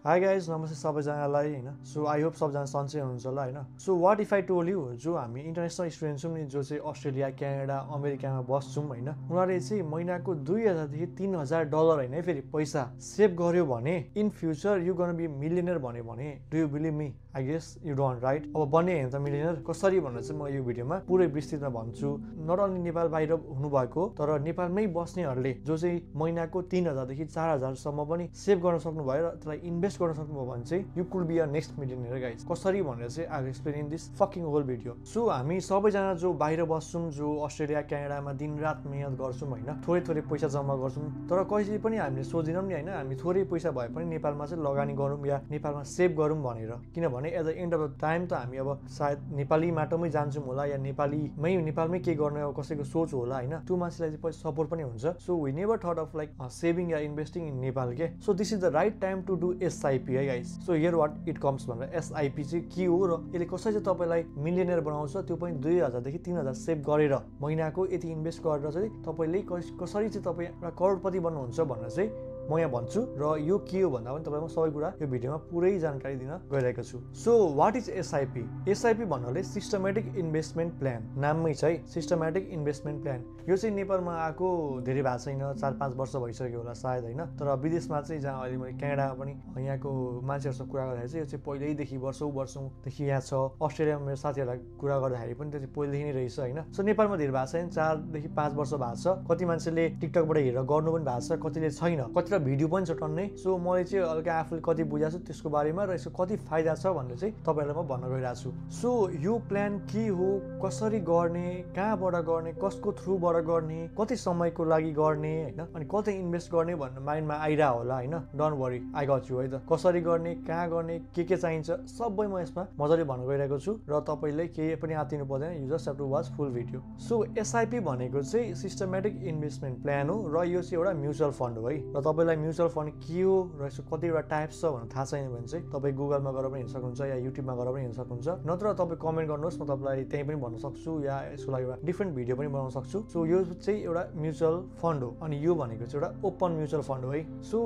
Hi guys नमस्ते सबैजनालाई होइन सो आई होप सबजना सन्चै हुनुहुन्छ होला होइन so what if I told you जो हामी इन्टरनेसनल स्टुडेन्ट छौँ नि जो चाहिँ अस्ट्रेलिया क्यानाडा अमेरिकामा बस्छौँ होइन उनीहरूले चाहिँ महिनाको $2,000 देखि $3,000 होइन फेरि पैसा सेभ गर्यो भने in future you gonna be millionaire भन्यो भने do you believe me I guess you don't right अब बन्ने होइन त मिलियनर कसरी भनेर चाहिँ म यो भिडियोमा पुरै विस्तृतमा भन्छु नट ओन्ली नेपाल बाहिर हुनुभएको तर नेपालमै बस्नेहरूले जो चाहिँ महिनाको 3,000 देखि 4,000 सम्म पनि सेभ गर्न सक्नुभयो र त्यसलाई इन्भेस्ट गर्न सक्नुभयो भने चाहिँ you could be a next millionaire guys कसरी भनेर चाहिँ I explain in this fucking whole video so हामी सबैजना जो बाहिर बस्छौँ जो अस्ट्रेलिया क्यानाडामा दिनरात मेहनत गर्छौँ होइन थोरै थोरै पैसा जम्मा गर्छौँ तर कहिले पनि हामीले सोधिनौँ नि होइन हामी थोरै पैसा भए पनि नेपालमा चाहिँ लगानी गरौँ या नेपालमा सेभ गरौँ भनेर किनभने at the end of the time त हामी अब सायद नेपाली माटोमै जान्छौँ होला या नेपालमै के गर्ने अब कसैको सोच होला होइन त्यो मान्छेलाई चाहिँ पैसा सपोर्ट पनि हुन्छ so we never thought of like saving या इन्भेस्टिङ इन नेपाल के so this is the right time to do SIP है guys so here what it comes भनेर एसआइपी चाहिँ के हो र यसले कसरी चाहिँ तपाईँलाई मिलियनर बनाउँछ त्यो पनि 2,000 देखि 3,000 सेभ गरेर महिनाको यति इन्भेस्ट गरेर चाहिँ तपाईँले कसरी चाहिँ तपाईँ एउटा करोडपति बन्नुहुन्छ भनेर चाहिँ म यहाँ भन्छु र यो के हो भन्दा पनि तपाईँलाई म सबै कुरा यो भिडियोमा पुरै जानकारी दिन गइरहेको छु so what is SIP SIP भन्नाले सिस्टमेटिक इन्भेस्टमेन्ट प्लान नाममै छ है सिस्टमेटिक इन्भेस्टमेन्ट प्लान यो चाहिँ नेपालमा आएको धेरै भएको छैन 4-5 वर्ष भइसक्यो होला सायद होइन तर विदेशमा चाहिँ जहाँ अहिले मैले क्यानाडामा पनि यहाँको मान्छेहरूसँग कुरा गर्दाखेरि चाहिँ यो चाहिँ पहिल्यैदेखि वर्षौँदेखि यहाँ छ अस्ट्रेलियामा मेरो साथीहरूलाई कुरा गर्दाखेरि पनि त्यो चाहिँ पहिलेदेखि नै रहेछ होइन सो नेपालमा धेरै भएको छैन 4 देखि 5 वर्ष भएको छ कति मान्छेले टिकटकबाट हेरेर गर्नु पनि भएको छ कतिले छैन कतिवटा भिडियो पनि छ टन्नै सो मैले चाहिँ हल्का आफूले कति बुझाएको छु त्यसको बारेमा र यसको कति फाइदा छ भनेर चाहिँ तपाईँहरूलाई म भन्न गइरहेको छु सो यो प्लान के हो कसरी गर्ने कहाँबाट गर्ने कसको थ्रुबाट गर्ने कति समयको लागि गर्ने होइन अनि कतै इन्भेस्ट गर्ने भन्ने माइन्डमा आइरहेको होला होइन don't worry I got you है त कसरी गर्ने कहाँ गर्ने के चाहिन्छ सबै म यसमा मजाले भन्न गइरहेको छु र तपाईँले केही पनि आत्तिनु पर्दैन you just have to watch full video so SIP भनेको चाहिँ सिस्टमेटिक इन्भेस्टमेन्ट प्लान हो र यो चाहिँ एउटा म्युचुअल फन्ड हो है र तपाईँलाई म्युचुअल फन्ड के हो र यसको कतिवटा टाइप्स छ भनेर थाहा छैन भने चाहिँ तपाईँ गुगलमा गएर पनि हेर्न सक्नुहुन्छ या युट्युबमा गएर पनि हेर्न सक्नुहुन्छ नत्र तपाईँ कमेन्ट गर्नुहोस् म तपाईँलाई त्यहीँ पनि भन्न सक्छु या यसको लागि एउटा डिफ्रेन्ट भिडियो पनि बनाउन सक्छु सो यो चाहिँ एउटा म्युचुअल फन्ड हो अनि यो भनेको चाहिँ एउटा ओपन म्युचुअल फन्ड हो है सो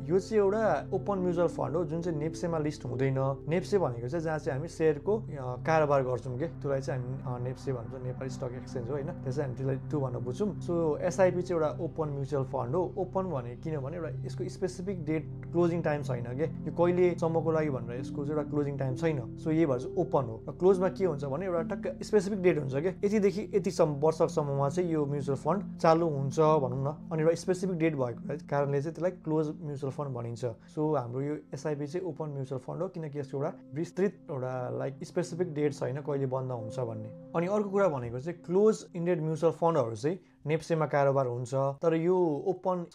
यो चाहिँ एउटा ओपन म्युचुअल फन्ड हो जुन चाहिँ नेप्सेमा लिस्ट हुँदैन नेप्से भनेको चाहिँ जहाँ चाहिँ हामी सेयरको कारोबार गर्छौँ कि त्यसलाई चाहिँ हामी नेप्से भन्छौँ नेपाली स्टक एक्सचेन्ज हो होइन त्यसलाई हामी त्यसलाई त्यो भनेर बुझ्छौँ सो एसआइपी चाहिँ एउटा ओपन म्युचुअल फन्ड हो ओपन भने किनभने एउटा यसको स्पेसिफिक डेट क्लोजिङ टाइम छैन कि यो कहिलेसम्मको लागि भनेर यसको चाहिँ एउटा क्लोजिङ टाइम छैन सो यही भएर चाहिँ ओपन हो र क्लोजमा के हुन्छ भने एउटा टक्क स्पेसिफिक डेट हुन्छ कि यतिदेखि यतिसम्म वर्षसम्ममा चाहिँ यो म्युचुअल फन्ड चालु हुन्छ भनौँ न अनि एउटा स्पेसिफिक डेट भएको कारणले चाहिँ त्यसलाई क्लोज म्युचुअल फन्ड भनिन्छ सो हाम्रो यो एसआइपी चाहिँ ओपन म्युचुअल फन्ड हो किनकि यसको एउटा विस्तृत एउटा लाइक स्पेसिफिक डेट छैन कहिले बन्द हुन्छ भन्ने अनि अर्को कुरा भनेको चाहिँ क्लोज इन्डेड म्युचुअल फन्डहरू चाहिँ नेप्सेमा कारोबार हुन्छ तर यो ओपन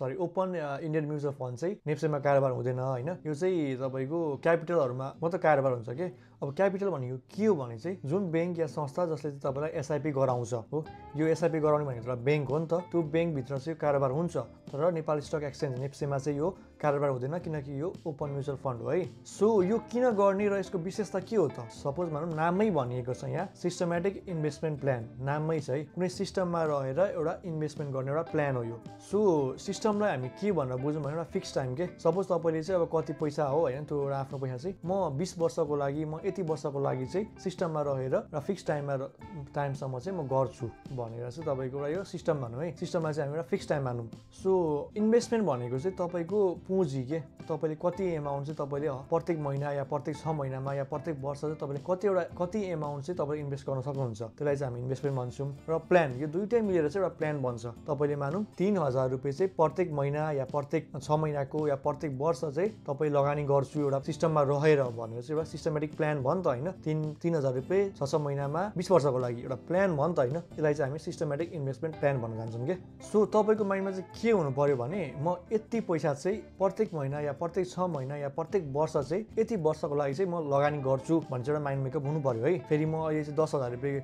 इन्डियन म्युचुअल फन्ड चाहिँ नेप्सेमा कारोबार हुँदैन होइन यो चाहिँ तपाईँको क्यापिटलहरूमा मात्र कारोबार हुन्छ कि अब क्यापिटल भनेको के हो भने चाहिँ जुन ब्याङ्क या संस्था जसले चाहिँ तपाईँलाई एसआइपी गराउँछ हो यो एसआइपी गराउने भनेको एउटा ब्याङ्क हो नि त त्यो ब्याङ्कभित्र चाहिँ कारोबार हुन्छ तर नेपाली स्टक एक्सचेन्ज नेप्सेमा चाहिँ यो कारोबार हुँदैन किनकि यो ओपन म्युचुअल फन्ड हो है सो यो किन गर्ने र यसको विशेषता के हो त सपोज भनौँ नाममै भनिएको छ यहाँ सिस्टमेटिक इन्भेस्टमेन्ट प्लान नाममै छ है कुनै सिस्टममा रहेर एउटा इन्भेस्टमेन्ट गर्ने एउटा प्लान हो यो सो सिस्टमलाई हामी के भनेर बुझौँ भने एउटा फिक्स टाइम के सपोज तपाईँले चाहिँ अब कति पैसा हो होइन त्यो एउटा आफ्नो पैसा चाहिँ म 20 वर्षको लागि म यति वर्षको लागि चाहिँ सिस्टममा रहेर र फिक्स टाइमसम्म चाहिँ म गर्छु भनेर चाहिँ तपाईँको एउटा यो सिस्टम भनौँ है सिस्टममा चाहिँ हामी एउटा फिक्स टाइम मानौँ सो इन्भेस्टमेन्ट भनेको चाहिँ तपाईँको पुँजी के तपाईँले कति एमाउन्ट चाहिँ तपाईँले प्रत्येक महिना या प्रत्येक 6 महिनामा या प्रत्येक वर्ष चाहिँ तपाईँले कति एमाउन्ट चाहिँ तपाईँले इन्भेस्ट गर्न सक्नुहुन्छ त्यसलाई चाहिँ हामी इन्भेस्टमेन्ट भन्छौँ र प्लान यो दुइटै मिलेर चाहिँ एउटा प्लान बन्छ तपाईँले मानौँ 3,000 रुपियाँ चाहिँ प्रत्येक महिना या प्रत्येक 6 महिनाको या प्रत्येक वर्ष चाहिँ तपाईँ लगानी गर्छु एउटा सिस्टममा रहेर भनेर चाहिँ एउटा सिस्टमेटिक प्लान भयो नि त होइन 3,000 रुपियाँ 6 महिनामा 20 वर्षको लागि एउटा प्लान भयो नि त होइन यसलाई चाहिँ हामी सिस्टमेटिक इन्भेस्टमेन्ट प्लान भन्न जान्छौँ कि सो तपाईँको माइन्डमा चाहिँ के हुनु पर्यो भने म यति पैसा चाहिँ प्रत्येक महिना या प्रत्येक 6 महिना या प्रत्येक वर्ष चाहिँ यति वर्षको लागि चाहिँ म लगानी गर्छु भन्ने चाहिँ एउटा माइन्ड मेकअप हुनु पर्यो है फेरि म अहिले चाहिँ 10,000 रुपियाँ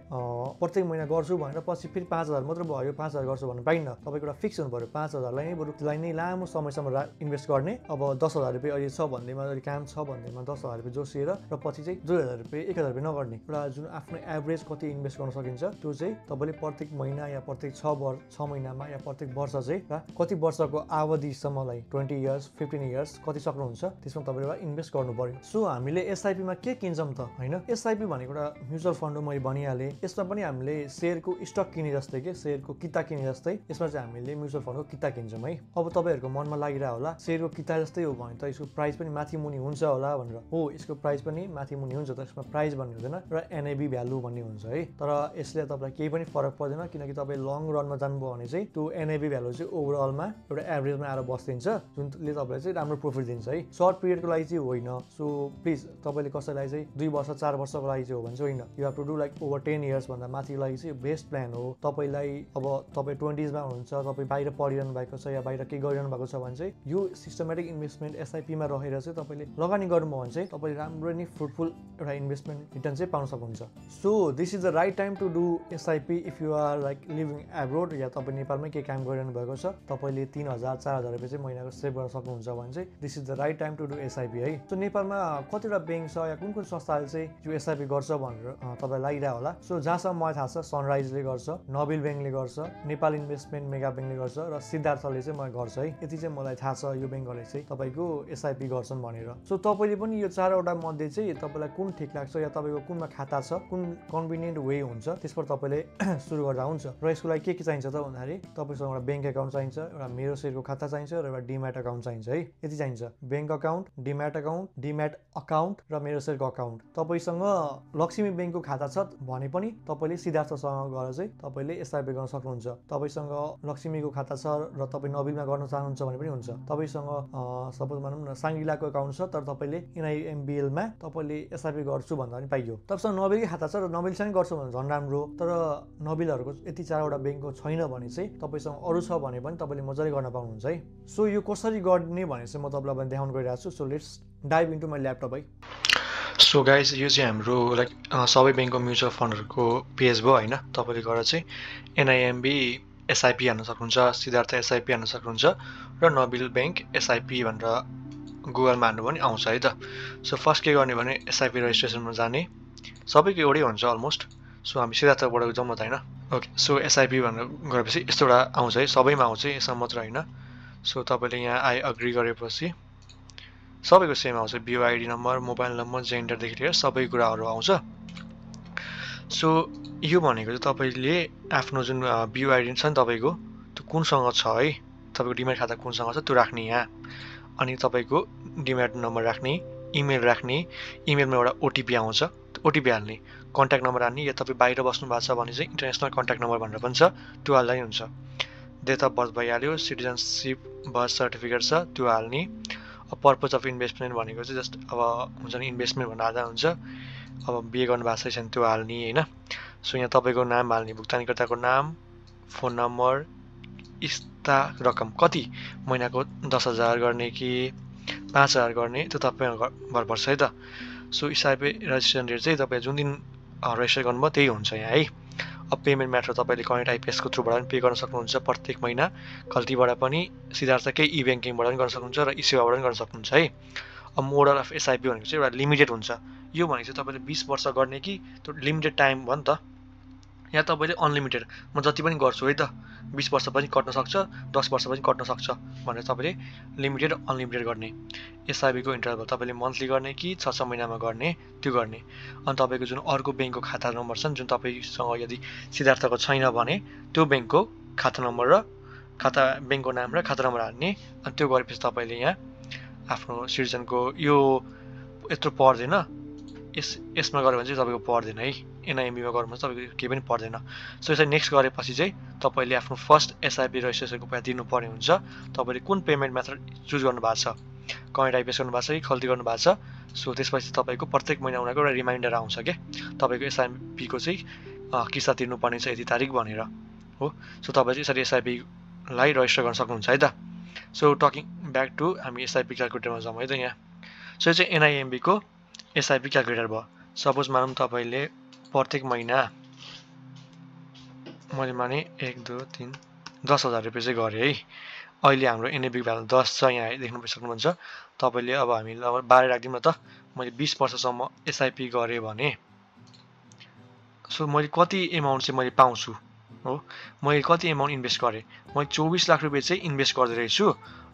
प्रत्येक महिना गर्छु भनेर पछि फेरि 5,000 मात्र भयो 5,000 गर्छु भन्नु पाइन्न तपाईँको एउटा फिक्स हुनु पर्यो 5,000लाई नै बरु त्यसलाई नै लामो समयसम्म इन्भेस्ट गर्ने अब 10,000 रुपियाँ अहिले छ भन्दैमा अहिले काम छ भन्दैमा 10,000 रुपियाँ जोसिएर र पछि चाहिँ 2,000 रुपियाँ 1,000 रुपियाँ नगर्ने एउटा जुन आफ्नो एभरेज कति इन्भेस्ट गर्न सकिन्छ त्यो चाहिँ तपाईँले प्रत्येक महिना या प्रत्येक 6 महिनामा या प्रत्येक वर्ष चाहिँ कति वर्षको अवधिसम्मलाई 20 years इयर्स 15 इयर्स कति सक्नुहुन्छ त्यसमा तपाईँले एउटा इन्भेस्ट गर्नु पर्यो। सो हामीले एसआइपीमा के किन्छौँ त होइन, एसआइपी भनेको एउटा म्युचुअल फन्ड हो, मैले भनिहालेँ। यसमा पनि हामीले सेयरको स्टक किने जस्तै के सेयरको किता किने जस्तै यसमा चाहिँ हामीले म्युचुअल फन्डको किता किन्छौँ है। अब तपाईँहरूको मनमा लागिरहेको होला सेयरको किता जस्तै हो भने त यसको प्राइस पनि माथि मुनि हुन्छ होला भनेर। हो, यसको प्राइस पनि माथि मुनि हुन्छ, तर यसमा प्राइस भन्ने हुँदैन र एनएबी भ्यालु भन्ने हुन्छ है। तर यसले तपाईँलाई केही पनि फरक पर्दैन, किनकि तपाईँ लङ रनमा जानुभयो भने चाहिँ त्यो एनएबी भ्यालु चाहिँ ओभरअलमा एउटा एभरेजमा आएर बस्दिन्छ, जुनले तपाईँलाई चाहिँ राम्रो प्रफिट दिन्छ है। सर्ट पिरियडको लागि चाहिँ होइन। सो प्लिज तपाईँले कसैलाई चाहिँ 2 वर्ष 4 वर्षको लागि चाहिँ हो भने चाहिँ होइन, you have to do like over 10 years भन्दा माथिको लागि चाहिँ बेस्ट प्लान हो। तपाईँलाई अब तपाईँ 20sमा हुनुहुन्छ, तपाईँ बाहिर पढिरहनु भएको छ या बाहिर के गरिरहनु भएको छ भने चाहिँ यो सिस्टमेटिक इन्भेस्टमेन्ट एसआइपीमा रहेर चाहिँ तपाईँले लगानी गर्नुभयो भने चाहिँ तपाईँले राम्रो नै फ्रुटफुल एउटा इन्भेस्टमेन्ट रिटर्न चाहिँ पाउन सक्नुहुन्छ। So this is the right time to do SIP if you are like living abroad या तपाईँ नेपालमै केही काम गरिरहनु भएको छ, तपाईँले 3000 4000 रुपियाँ चाहिँ महिनाको सेभ गर्न सक्नुहुन्छ भने चाहिँ this is the right time to do SIP है। सो नेपालमा कतिवटा ब्याङ्क छ या कुन कुन संस्थाले चाहिँ यो एसआइपी गर्छ भनेर तपाईँलाई लागिरहेको होला। सो जहाँसम्म मलाई थाहा छ सनराइजले गर्छ, नोबेल ब्याङ्कले गर्छ, नेपाल इन्भेस्टमेन्ट मेगा ब्याङ्कले गर्छ र सिद्धार्थले चाहिँ मलाई गर्छ है। यति चाहिँ मलाई थाहा छ यो ब्याङ्कहरूले चाहिँ तपाईँको एसआइपी गर्छन् भनेर। सो तपाईँले पनि यो 4वटा मध्ये चाहिँ तपाईँलाई कुन ठिक लाग्छ या तपाईँको कुनमा खाता छ, कुन कन्भिनियन्ट वे हुन्छ त्यसबाट तपाईँले सुरु गर्दा हुन्छ। र यसको लागि के चाहिन्छ त भन्दाखेरि तपाईँसँग एउटा ब्याङ्क एकाउन्ट चाहिन्छ, एउटा मेरो सेयरको खाता चाहिन्छ र एउटा डिम्याट अकाउन्ट चाहिन्छ है। यति चाहिन्छ, ब्याङ्क अकाउन्ट, डिम्याट अकाउन्ट र मेरो सेयरको अकाउन्ट। तपाईँसँग लक्ष्मी ब्याङ्कको खाता छ भने पनि तपाईँले सिद्धार्थसँग गएर चाहिँ तपाईँले एसआइपी गर्न सक्नुहुन्छ। तपाईँसँग लक्ष्मीको खाता छ र तपाईँ नोबेलमा गर्न चाहनुहुन्छ भने पनि हुन्छ। तपाईँसँग सपोज भनौँ न साङ्गिलाको अकाउन्ट छ तर तपाईँले एनआइएमबिएलमा तपाईँले एसआइपी गर्छु भन्दा पनि पाइयो। तपाईँसँग नोबेलकै खाता छ र नोबेलसँगै गर्छु भने झन् राम्रो, तर नोबेलहरूको यति 4वटा ब्याङ्कको छैन भने चाहिँ तपाईँसँग अरू छ भने पनि तपाईँले मजाले गर्न पाउनुहुन्छ है। सो यो कसरी गर्ने भने चाहिँ म तपाईँलाई देखाउन गइरहेको छु। So let's dive into my laptop है। सो गाइज यो चाहिँ हाम्रो लाइक सबै ब्याङ्कको म्युचुअल फन्डहरूको पेज भयो होइन। तपाईँले गएर चाहिँ एनआइएमबी एसआइपी हान्न सक्नुहुन्छ, सिद्धार्थ एसआइपी हान्न सक्नुहुन्छ र नोबेल ब्याङ्क एसआइपी भनेर गुगलमा हान्नु पनि आउँछ है त। सो फर्स्ट के गर्ने भने एसआइपी रेजिस्ट्रेसनमा जाने, सबैको एउटै हुन्छ अलमोस्ट। सो हामी सिद्धार्थबाट जाउँ न त होइन। ओके, सो एसआइपी भनेर गएपछि यस्तो एउटा आउँछ है, सबैमा आउँछ यसमा मात्र होइन। सो तपाईँले यहाँ आई अग्री गरेपछि सबैको सेम आउँछ, बिओआइडी नम्बर, मोबाइल नम्बर, जेन्डरदेखि लिएर सबै कुराहरू आउँछ। सो यो भनेको चाहिँ तपाईँले आफ्नो जुन बिओआइडी छ नि तपाईँको त्यो कुनसँग छ है, तपाईँको डिम्याट खाता कुनसँग छ त्यो राख्ने यहाँ, अनि तपाईँको डिम्याट नम्बर राख्ने, इमेल राख्ने, इमेलमा एउटा ओटिपी आउँछ, ओटिपी हाल्ने, कन्ट्याक्ट नम्बर हाल्ने, या तपाईँ बाहिर बस्नु भएको छ भने चाहिँ इन्टरनेसनल कन्ट्याक्ट नम्बर भनेर पनि छ त्यो हाल्दा नि हुन्छ। डेट अफ बर्थ भइहाल्यो, सिटिजनसिप बर्थ सर्टिफिकेट छ त्यो हाल्ने। पर्पज अफ इन्भेस्टमेन्ट भनेको चाहिँ जस्ट अब हुन्छ नि इन्भेस्टमेन्ट भन्ने आधा हुन्छ, अब बिहे गर्नु भएको छैन त्यो हाल्ने होइन। सो यहाँ तपाईँको नाम हाल्ने, भुक्तानीकर्ताको नाम, फोन नम्बर, इस्ता रकम कति महिनाको 10,000 गर्ने कि 5,000 गर्ने त्यो तपाईँमा भर पर्छ है त। सो एसआइपी रेजिस्ट्रेसन डेट चाहिँ तपाईँ जुन दिन रेजिस्टर गर्नुभयो त्यही हुन्छ यहाँ है। अब पेमेन्ट म्याथड तपाईँले कनेक्ट आइपिएसको थ्रुबाट पनि पे गर्न सक्नुहुन्छ प्रत्येक महिना, गल्तीबाट पनि सिद्धार्थकै ई ब्याङ्किङबाट पनि गर्न सक्नुहुन्छ र ई सेवाबाट पनि गर्न सक्नुहुन्छ है। अब मोडल अफ एसआइपी भनेको चाहिँ एउटा लिमिटेड हुन्छ, यो भनेको चाहिँ तपाईँले 20 वर्ष गर्ने कि त्यो लिमिटेड टाइम भयो नि त। यहाँ तपाईँले अनलिमिटेड म जति पनि गर्छु है त, 20 वर्ष पनि कट्न सक्छ, 10 वर्ष पनि कट्न सक्छ भनेर तपाईँले लिमिटेड अनलिमिटेड गर्ने। एसआइपीको इन्टरभल तपाईँले मन्थली गर्ने कि 6 महिनामा गर्ने त्यो गर्ने। अनि तपाईँको जुन अर्को ब्याङ्कको खाता नम्बर छ जुन तपाईँसँग यदि सिद्धार्थको छैन भने त्यो ब्याङ्कको खाता नम्बर र खाता ब्याङ्कको नाम र खाता नम्बर हाल्ने। अनि त्यो गरेपछि तपाईँले यहाँ आफ्नो सिटिजनको यो यत्रो पर्दैन, यसमा गऱ्यो भने चाहिँ तपाईँको पर्दैन है, एनआइएमबीमा गर्नु भने तपाईँको केही पनि पर्दैन। सो यसलाई नेक्स्ट गरेपछि चाहिँ तपाईँले आफ्नो फर्स्ट एसआइपी रेजिस्ट्रेसनको पैसा दिनुपर्ने हुन्छ। तपाईँले कुन पेमेन्ट मेथड चुज गर्नु भएको छ, कनेक्ट आइपिएस गर्नु भएको छ कि खल्ती गर्नु भएको छ। सो त्यसपछि तपाईँको प्रत्येक महिना उनीहरूको एउटा रिमाइन्डर आउँछ क्या, तपाईँको एसआइपीको चाहिँ किस्ता तिर्नुपर्ने छ यति तारिक भनेर हो। सो तपाईँ चाहिँ यसरी एसआइपीलाई रेजिस्टर गर्न सक्नुहुन्छ है त। सो टकिङ ब्याक टु हामी एसआइपी क्यालकुलेटरमा जाउँ है त यहाँ। सो यो चाहिँ एनआइएमबीको एसआइपी क्यालकुलेटर भयो। सपोज मानौँ तपाईँले प्रत्येक महिना मैले माने 1 2 3 10,000 रुपियाँ चाहिँ गरेँ है। अहिले हाम्रो एनएबी भ्यालु 10 छ, यहाँ देख्नु सक्नुहुन्छ तपाईँले। अब हामीले 12 राखिदिउँ न त, मैले 20 वर्षसम्म एसआइपी गरेँ भने सो मैले कति एमाउन्ट चाहिँ मैले पाउँछु हो। मैले कति एमाउन्ट इन्भेस्ट गरेँ, मैले 24 लाख रुपियाँ चाहिँ इन्भेस्ट गर्दै रहेछु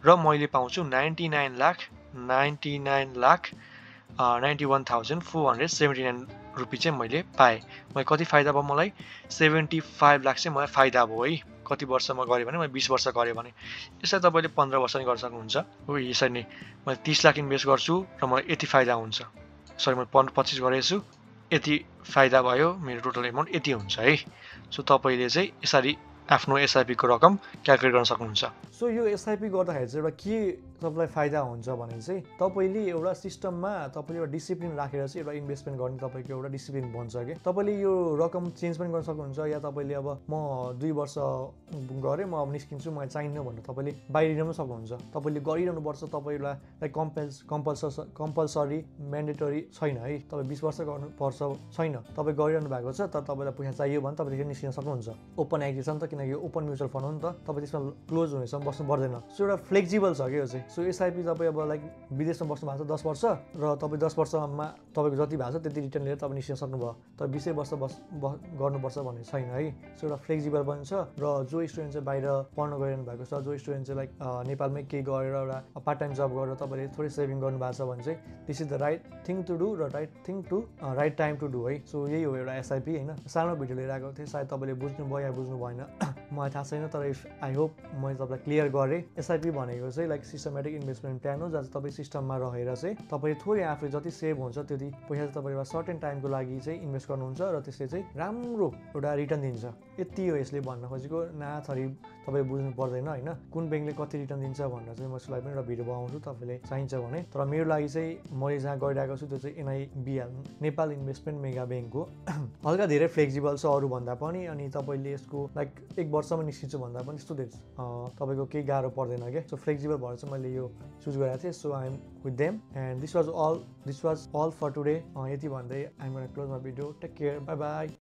र र मैले पाउँछु 99,91,479 रुपियाँ चाहिँ मैले पाएँ। मैले कति फाइदा भयो मलाई 75 लाख चाहिँ मलाई फाइदा भयो है। कति वर्षमा गरेँ भने मैले 20 वर्ष गरेँ भने यसलाई तपाईँले 15 वर्ष नि गर्न सक्नुहुन्छ। हो यसरी नै मैले 30 लाख इन्भेस्ट गर्छु र मलाई यति फाइदा हुन्छ। सरी मैले 25 गरेको छु, यति फाइदा भयो, मेरो टोटल एमाउन्ट यति हुन्छ है। सो तपाईँले चाहिँ यसरी आफ्नो एसआइपीको रकम क्यालकुलेट गर्न सक्नुहुन्छ। सो यो एसआइपी गर्दाखेरि चाहिँ एउटा के तपाईँलाई फाइदा हुन्छ भने चाहिँ तपाईँले एउटा सिस्टममा तपाईँले एउटा डिसिप्लिन राखेर चाहिँ एउटा इन्भेस्टमेन्ट गर्ने तपाईँको एउटा डिसिप्लिन बन्छ कि तपाईँले यो रकम चेन्ज पनि गर्न सक्नुहुन्छ, या तपाईँले अब म 2 वर्ष गरेँ म अब निस्किन्छु मलाई चाहिन्न भनेर तपाईँले बाहिरिन पनि सक्नुहुन्छ। तपाईँले गरिरहनुपर्छ, तपाईँलाई कम्पल्सरी म्यान्डेटरी छैन है। तपाईँ 20 वर्ष गर्नुपर्छ छैन, तपाईँ गरिरहनु भएको छ तर तपाईँलाई पैसा चाहियो भने तपाईँले निस्किन सक्नुहुन्छ। ओपन एक्जिट छ नि त, किनकि ओपन म्युचुअल फन्ड हो नि त, तपाईँ त्यसमा क्लोज हुनेसम्म बस्नु पर्दैन। सो एउटा फ्लेक्सिबल छ कि यो चाहिँ। सो एसआइपी तपाईँ अब लाइक विदेशमा बस्नु भएको छ 10 वर्ष र तपाईँ 10 वर्षमा तपाईँको जति भएको छ त्यति रिटर्न लिएर तपाईँ निस्किन सक्नुभयो, तर 20 वर्ष गर्नुपर्छ भन्ने छैन है। सो एउटा फ्लेक्सिबल पनि छ। र जो स्टुडेन्ट चाहिँ बाहिर पढ्न गइरहनु भएको छ, जो स्टुडेन्ट चाहिँ लाइक नेपालमै केही गरेर एउटा पार्ट टाइम जब गरेर तपाईँले थोरै सेभिङ गर्नु भएको छ भने चाहिँ this is the right thing to do र राइट टाइम टु डु है। सो यही हो एउटा एसआइपी होइन। सानो भिडियो लिएर आएको थिएँ, सायद तपाईँले बुझ्नुभयो या बुझ्नु भएन मलाई थाहा छैन, तर आई होप मैले तपाईँलाई क्लियर गरेँ। एसआइपी भनेको चाहिँ लाइक सिस्टमेटिक इन्भेस्टमेन्ट प्लान हो, जहाँ चाहिँ तपाईँ सिस्टममा रहेर चाहिँ तपाईँले थोरै आफूले जति सेभ हुन्छ त्यति पैसा चाहिँ तपाईँले सर्टेन टाइमको लागि चाहिँ इन्भेस्ट गर्नुहुन्छ र त्यसले चाहिँ राम्रो एउटा रिटर्न दिन्छ। यति हो यसले भन्न खोजेको। नाथरी तपाईँ बुझ्नु पर्दैन होइन, कुन ब्याङ्कले कति रिटर्न दिन्छ भनेर चाहिँ म यसको लागि पनि एउटा भिडियो बनाउँछु तपाईँले चाहिन्छ भने। तर मेरो लागि चाहिँ मैले जहाँ गरिरहेको छु त्यो चाहिँ NIBL Nepal investment mega bank हो। हल्का धेरै फ्लेक्सिबल छ अरूभन्दा पनि, अनि तपाईँले यसको लाइक 1 वर्षमा निस्किन्छु भन्दा पनि यस्तो तपाईँको केही गाह्रो पर्दैन क्या। सो फ्लेक्सिबल भएर चाहिँ मैले यो चुज गरेको थिएँ। So I am with them and this was all for today. यति भन्दै I'm gonna close my video. Take care, bye by.